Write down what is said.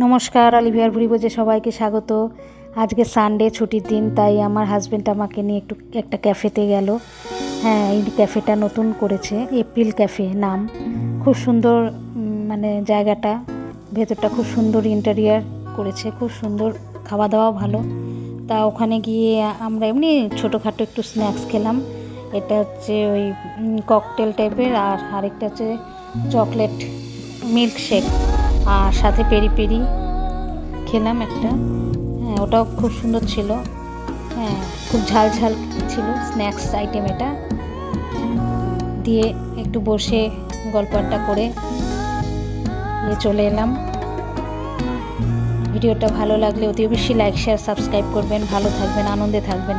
নমস্কার, অলিভিয়ার ভুরিভোজে সবাইকে স্বাগত। আজকে সানডে, ছুটির দিন, তাই আমার হাজব্যান্ড আমাকে নিয়ে একটা ক্যাফেতে গেল। হ্যাঁ, এই ক্যাফেটা নতুন করেছে, এপ্রিল ক্যাফে নাম। খুব সুন্দর, মানে জায়গাটা, ভেতরটা খুব সুন্দর ইন্টেরিয়ার করেছে, খুব সুন্দর, খাওয়া দাওয়াও ভালো। তা ওখানে গিয়ে আমরা এমনি ছোটোখাটো একটু স্ন্যাক্স খেলাম। এটা হচ্ছে ওই ককটেল টাইপের, আর আরেকটা হচ্ছে চকলেট মিল্কশেক, আর সাথে পেরি পেরি খেলাম একটা। হ্যাঁ, ওটাও খুব সুন্দর ছিল। হ্যাঁ, খুব ঝাল ঝাল ছিল স্ন্যাক্স আইটেম এটা। দিয়ে একটু বসে গল্প আড্ডা করে চলে এলাম। ভিডিওটা ভালো লাগলে অতি বেশি লাইক, শেয়ার, সাবস্ক্রাইব করবেন। ভালো থাকবেন, আনন্দে থাকবেন।